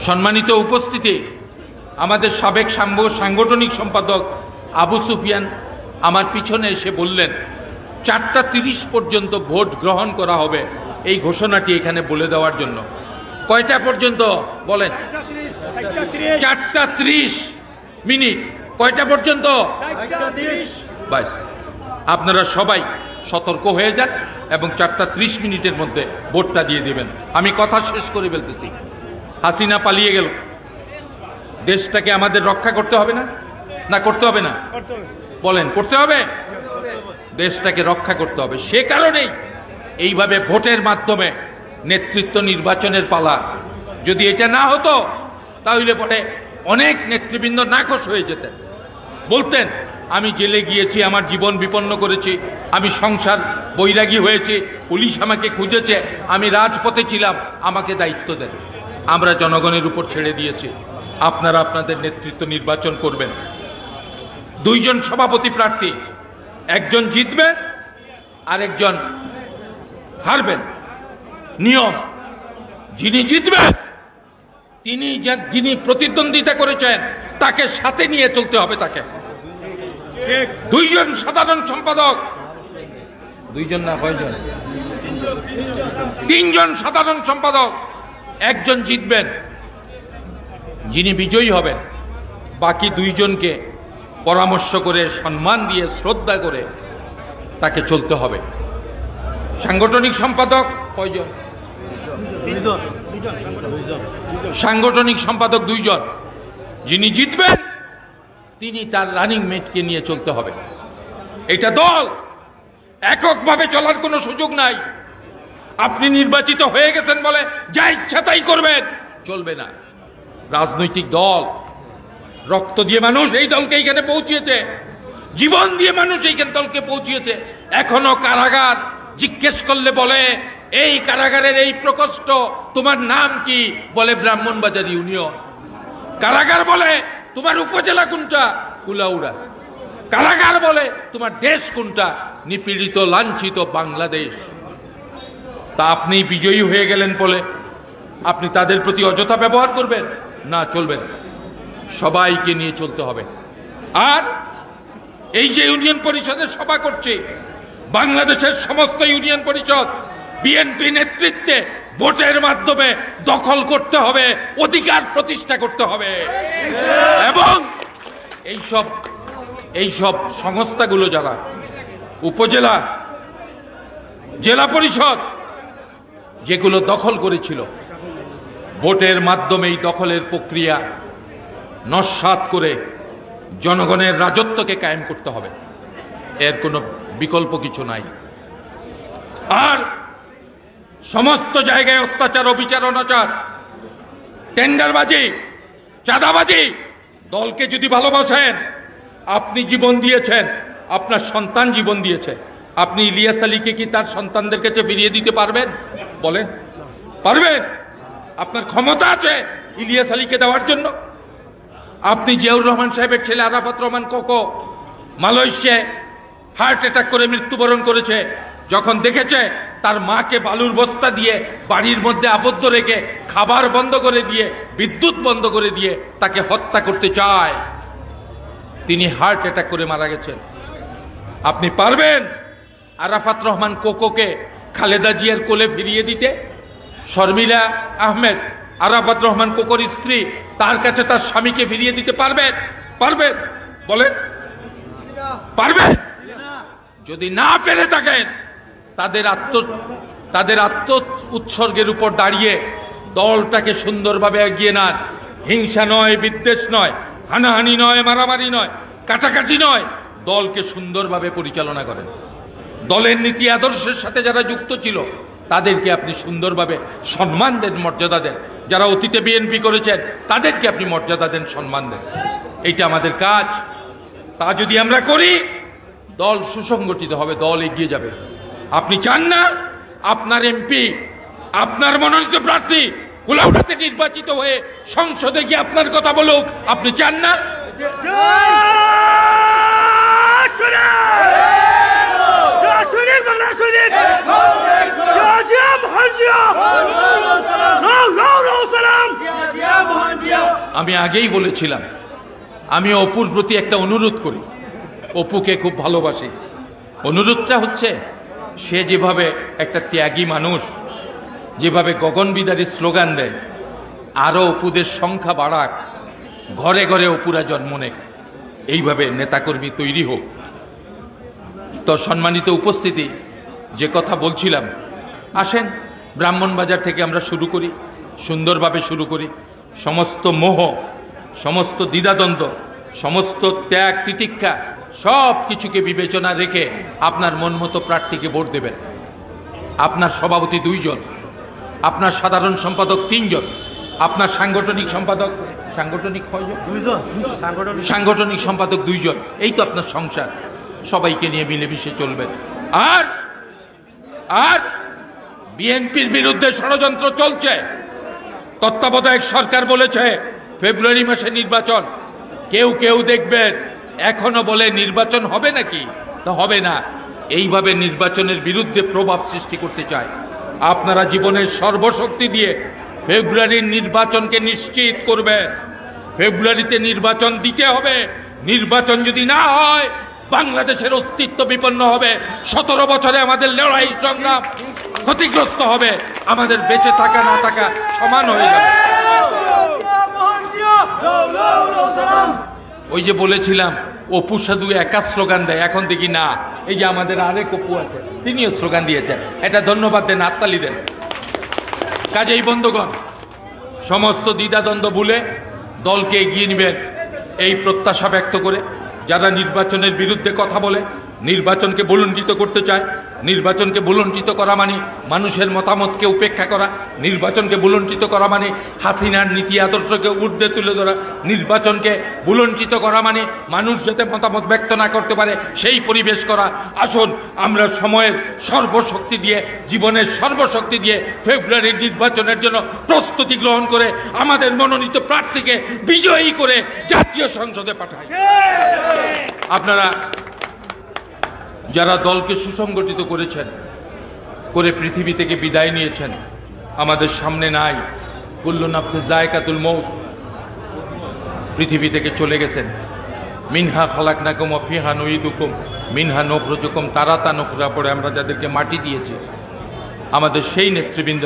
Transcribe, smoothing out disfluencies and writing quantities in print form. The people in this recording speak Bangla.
সম্মানিত উপস্থিতি, আমাদের সাবেক সাংগঠনিক সম্পাদক আবু সুফিয়ান আমার পিছনে এসে বললেন 4টা 30 পর্যন্ত ভোট গ্রহণ করা হবে, এই ঘোষণাটি এখানে বলে দেওয়ার জন্য। কয়টা পর্যন্ত বলেন? 4টা 30 মিনিট। কয়টা পর্যন্ত? বাস, আপনারা সবাই সতর্ক হয়ে যান এবং 4টা 30 মিনিটের মধ্যে ভোটটা দিয়ে দেবেন। আমি কথা শেষ করে ফেলতেছি। হাসিনা পালিয়ে গেল, দেশটাকে আমাদের রক্ষা করতে হবে না? না করতে হবে না? বলেন, করতে হবে। দেশটাকে রক্ষা করতে হবে। সে কারণেই এইভাবে ভোটের মাধ্যমে নেতৃত্ব নির্বাচনের পালা। যদি এটা না হতো তাহলে পরে অনেক নেতৃবৃন্দ নাকচ হয়ে যেতেন, বলতেন আমি জেলে গিয়েছি, আমার জীবন বিপন্ন করেছি, আমি সংসার বৈরাগী হয়েছি, পুলিশ আমাকে খুঁজেছে, আমি রাজপথে ছিলাম, আমাকে দায়িত্ব দেন। আমরা জনগণের উপর ছেড়ে দিয়েছি, আপনারা আপনাদের নেতৃত্ব নির্বাচন করবেন। 2 জন সভাপতি প্রার্থী, একজন জিতবেন আরেকজন হারবেন। নিয়ম, যিনি জিতবেন যিনি প্রতিদ্বন্দ্বিতা করেছেন তাকে সাথে নিয়ে চলতে হবে। তাকে 2 জন সাধারণ সম্পাদক, 2 জন না কয়জন? 3 জন সাধারণ সম্পাদক, একজন জিতবেন, যিনি বিজয়ী হবেন, বাকি 2 জনকে পরামর্শ করে সম্মান দিয়ে শ্রদ্ধা করে তাকে চলতে হবে। সাংগঠনিক সম্পাদক কয়জন? সাংগঠনিক সম্পাদক 2 জন। যিনি জিতবেন তিনি তার রানিং মেটকে নিয়ে চলতে হবে। এটা দল, এককভাবে চলার কোনো সুযোগ নাই। আপনি নির্বাচিত হয়ে গেছেন বলে যা ইচ্ছা তাই করবেন, চলবে না। রাজনৈতিক দল, রক্ত দিয়ে মানুষ এই দলকে এইখানে পৌঁছিয়েছে, জীবন দিয়ে মানুষ এইখানে দলকে পৌঁছিয়েছে। এখনো কারাগার জিজ্ঞেস করলে বলে এই কারাগারের এই প্রকোষ্ঠ, তোমার নাম কি? বলে ব্রাহ্মণবাজার ইউনিয়ন। কারাগার বলে তোমার উপজেলা কোনটা? কুলাউড়া। কারাগার বলে তোমার দেশ কোনটা? নিপীড়িত লাঞ্ছিত বাংলাদেশ। তা আপনি বিজয়ী হয়ে গেলেন বলে আপনি তাদের প্রতি অযথা ব্যবহার করবেন না, চলবে না। সবাইকে নিয়ে চলতে হবে। আর এই যে ইউনিয়ন পরিষদের সভা করছে, বাংলাদেশের সমস্ত ইউনিয়ন পরিষদ বিএনপি নেতৃত্বে ভোটের মাধ্যমে দখল করতে হবে, অধিকার প্রতিষ্ঠা করতে হবে। এবং এইসব সংস্থাগুলো যারা উপজেলা, জেলা পরিষদ যেগুলো দখল করেছিল, ভোটের মাধ্যমে এই দখলের প্রক্রিয়া নস্যাৎ করে জনগণের রাজত্বকে কায়েম করতে হবে। এর কোনো বিকল্প কিছু নাই। আর সমস্ত জায়গায় অত্যাচার, অবিচার, অনাচার, টেন্ডারবাজি, চাঁদাবাজি। দলকে যদি ভালোবাসেন, আপনি জীবন দিয়েছেন, আপনার সন্তান জীবন দিয়েছে, আপনি ইলিয়াস আলীকে কি তার সন্তানদের কাছে ফিরিয়ে দিতে পারবেন? বলেন, পারবেন? আপনার ক্ষমতা আছে ইলিয়াস আলীকে দেওয়ার জন্য? আপনি জিয়াউর রহমান সাহেবের ছেলে আরাফাত রহমান কোকো মালয়েশিয়ায় হার্ট অ্যাটাক করে মৃত্যুবরণ করেছে, যখন দেখেছে তার মাকে বালুর বস্তা দিয়ে বাড়ির মধ্যে আবদ্ধ রেখে খাবার বন্ধ করে দিয়ে বিদ্যুৎ বন্ধ করে দিয়ে তাকে হত্যা করতে চায়, তিনি হার্ট অ্যাটাক করে মারা গেছেন। আপনি পারবেন আরাফাত রহমান কোকোকে খালেদা জিয়ার কোলে ফিরিয়ে দিতে? শর্মিলা আহমেদ, আরাফাত রহমান কোকোর স্ত্রী, তার কাছে তার স্বামীকে ফিরিয়ে দিতে পারবেন? পারবেন? বলেন, পারবেন? যদি না পেরে থাকেন, তাদের আত্ম উৎসর্গের উপর দাঁড়িয়ে দলটাকে সুন্দরভাবে এগিয়ে নেন। হিংসা নয়, বিদ্বেষ নয়, হানাহানি নয়, মারামারি নয়, কাটাকাটি নয়, দলকে সুন্দরভাবে পরিচালনা করেন। দলের নীতি আদর্শের সাথে যারা যুক্ত ছিল তাদেরকে আপনি সুন্দরভাবে সম্মান দেন, মর্যাদা দেন। যারা অতীতে বিএনপি করেছেন তাদেরকে আপনি মর্যাদা দেন, সম্মান দেন। এইটা আমাদের কাজ। তা যদি আমরা করি, দল সুসংগঠিত হবে, দল এগিয়ে যাবে। আপনি চান না আপনার এমপি, আপনার মনোনীত প্রার্থী কুলাউড়াতে নির্বাচিত হয়ে সংসদে গিয়ে আপনার কথা বলুক? আপনি চান না? জিয়া আমি আগেই বলেছিলাম, আমি অপুর প্রতি একটা অনুরোধ করি, অপুকে খুব ভালোবাসি। অনুরোধটা হচ্ছে, সে যেভাবে একটা ত্যাগী মানুষ, যেভাবে গগনবিদারী স্লোগান দেয়, আরও অপুদের সংখ্যা বাড়াক, ঘরে ঘরে অপুরা জন্ম নেক, এইভাবে নেতাকর্মী তৈরি হোক। তো সম্মানিত উপস্থিতি, যে কথা বলছিলাম, আসেন ব্রাহ্মণবাজার থেকে আমরা শুরু করি, সুন্দরভাবে শুরু করি। সমস্ত মোহ, সমস্ত দ্বিধাদ্বন্দ্ব, সমস্ত ত্যাগ তিতিক্ষা সব কিছুকে বিবেচনা রেখে আপনার মন মতো প্রার্থীকে ভোট দেবেন। আপনার সভাপতি 2 জন, আপনার সাধারণ সম্পাদক 3 জন, আপনার সাংগঠনিক সম্পাদক, সাংগঠনিক কয়জন? 2 জন, সাংগঠনিক সম্পাদক 2 জন। এই তো আপনার সংসার, সবাইকে নিয়ে মিলেমিশে চলবেন। আর আর বিএনপির বিরুদ্ধে ষড়যন্ত্র চলছে। তত্ত্বাবধায়ক সরকার বলেছে ফেব্রুয়ারি মাসে নির্বাচন। কেউ কেউ দেখবেন এখনো বলে নির্বাচন হবে নাকি, তো হবে না। এইভাবে নির্বাচনের বিরুদ্ধে প্রভাব সৃষ্টি করতে চায়। আপনারা জীবনের সর্বশক্তি দিয়ে ফেব্রুয়ারির নির্বাচনকে নিশ্চিত করবে। ফেব্রুয়ারিতে নির্বাচন দিতে হবে। নির্বাচন যদি না হয়, বাংলাদেশের অস্তিত্ব বিপন্ন হবে। 17 বছরে আমাদের লড়াই সংগ্রাম ক্ষতিগ্রস্ত হবে। আমাদের বেঁচে থাকা না থাকা সমান হয়ে যাবে। ওই যে বলেছিলাম, অপু সাধু একা স্লোগান দেয়, এখন দেখি না। এই যে আমাদের আরেক অপু আছে, তিনিও স্লোগান দিয়েছেন। এটা ধন্যবাদ দেন, হাততালি দেন। কাজেই বন্ধুগণ, সমস্ত দ্বিধাদ্বন্দ্ব ভুলে দলকে এগিয়ে নেবেন, এই প্রত্যাশা ব্যক্ত করে যারা নির্বাচনের বিরুদ্ধে কথা বলে, নির্বাচনকে বলুণ্ঠিত করতে চায়, নির্বাচনকে বলুণ্ঠিত করা মানে মানুষের মতামতকে উপেক্ষা করা, নির্বাচনকে বলুণ্ঠিত করা মানে হাসিনার নীতি আদর্শকে ঊর্ধ্বে তুলে ধরা, নির্বাচনকে বলুণ্ঠিত করা মানে মানুষ যাতে মতামত ব্যক্ত না করতে পারে সেই পরিবেশ করা। আসুন আমরা সময়ের সর্বশক্তি দিয়ে, জীবনের সর্বশক্তি দিয়ে ফেব্রুয়ারির নির্বাচনের জন্য প্রস্তুতি গ্রহণ করে আমাদের মনোনীত প্রার্থীকে বিজয়ী করে জাতীয় সংসদে পাঠাই। আপনারা যারা দলকে সুসংগঠিত করেছেন, করে পৃথিবী থেকে বিদায় নিয়েছেন, আমাদের সামনে নাই, কুল্লু নাফসে যায়কাতুল মউত, পৃথিবী থেকে চলে গেছেন। মিনহা খালাকনাকুম ওয়া ফিহা নুইদুকুম মিনহা নুখরিজুকুম তারাতান উখরা পড়ে আমরা যাদেরকে মাটি দিয়েছি, আমাদের সেই নেতৃবৃন্দ